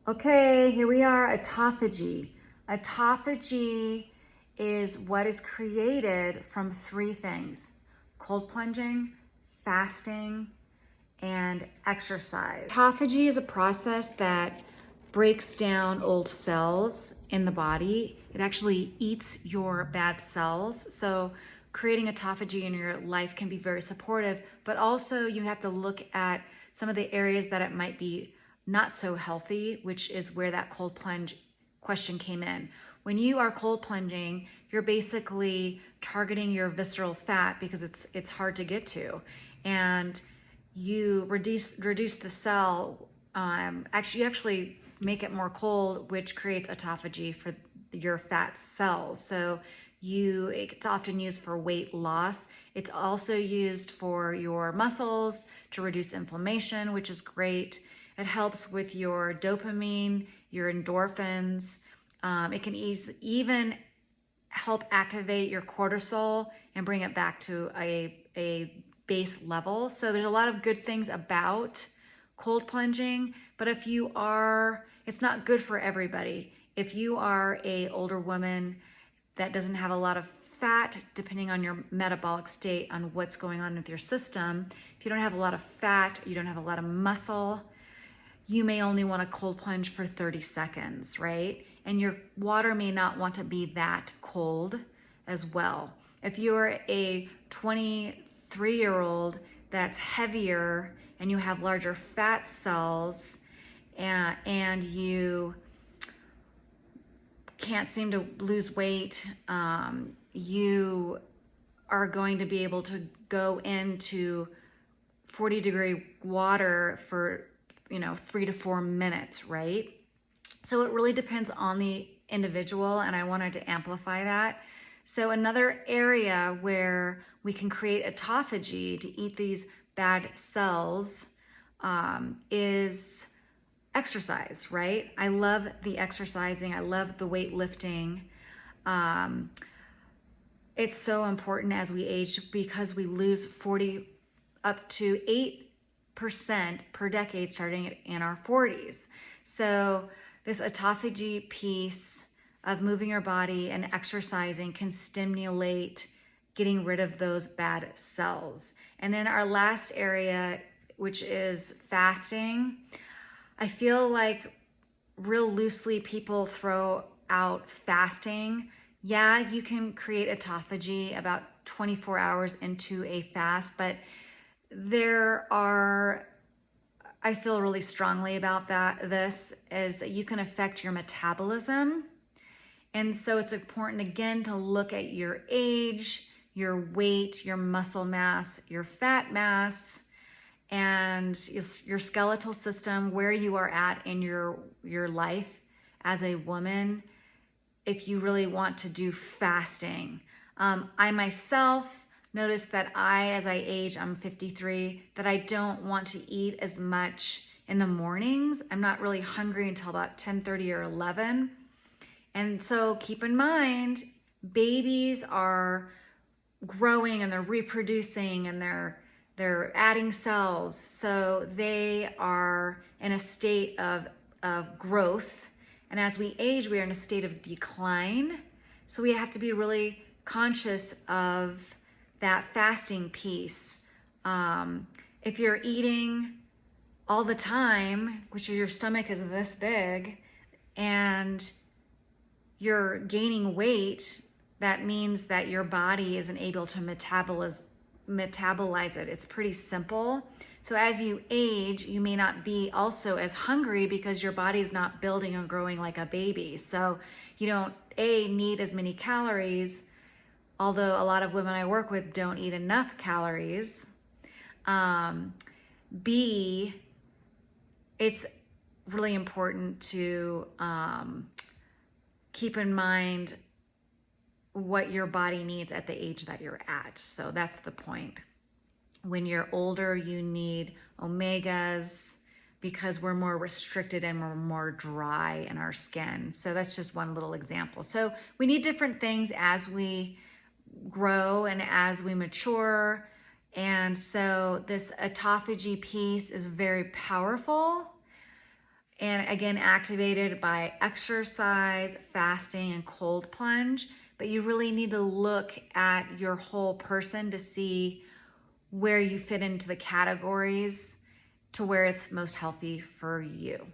Okay, here we are, autophagy. Autophagy is what is created from three things: cold plunging, fasting, and exercise. Autophagy is a process that breaks down old cells in the body. It actually eats your bad cells. So creating autophagy in your life can be very supportive, but also you have to look at some of the areas that it might be not so healthy, which is where that cold plunge question came in. When you are cold plunging, you're basically targeting your visceral fat because it's hard to get to, and you reduce the cell. Actually make it more cold, which creates autophagy for your fat cells. So it's often used for weight loss. It's also used for your muscles to reduce inflammation, which is great. It helps with your dopamine, your endorphins. It can even help activate your cortisol and bring it back to a base level. So there's a lot of good things about cold plunging, but it's not good for everybody. If you are a older woman that doesn't have a lot of fat, depending on your metabolic state, on what's going on with your system, if you don't have a lot of fat, you don't have a lot of muscle, you may only want to cold plunge for 30 seconds, right? And your water may not want to be that cold as well. If you're a 23-year-old that's heavier and you have larger fat cells and you can't seem to lose weight, you are going to be able to go into 40-degree water for 3 to 4 minutes, right? So it really depends on the individual, and I wanted to amplify that. So another area where we can create autophagy to eat these bad cells is exercise, right? I love the exercising. I love the weightlifting. It's so important as we age because we lose 40 up to 8% per decade starting in our 40s. So this autophagy piece of moving your body and exercising can stimulate getting rid of those bad cells. And then our last area, which is fasting. I feel like real loosely people throw out fasting. Yeah, you can create autophagy about 24 hours into a fast, but I feel really strongly about this is that you can affect your metabolism. And so it's important, again, to look at your age, your weight, your muscle mass, your fat mass, and your skeletal system, where you are at in your life as a woman, if you really want to do fasting. I myself noticed that as I age, I'm 53, that I don't want to eat as much in the mornings. I'm not really hungry until about 10:30 or 11. And so keep in mind, babies are growing and they're reproducing and they're adding cells. So they are in a state of growth. And as we age, we are in a state of decline. So we have to be really conscious of that fasting piece. If you're eating all the time, which your stomach is this big, and you're gaining weight, that means that your body isn't able to metabolize it. It's pretty simple. So as you age, you may not be also as hungry because your body is not building and growing like a baby. So you don't need as many calories, although a lot of women I work with don't eat enough calories. B, it's really important to keep in mind what your body needs at the age that you're at. So that's the point. When you're older, you need omegas because we're more restricted and we're more dry in our skin. So that's just one little example. So we need different things as we grow and as we mature. And so this autophagy piece is very powerful. and again, activated by exercise, fasting, and cold plunge. But you really need to look at your whole person to see where you fit into the categories to where it's most healthy for you.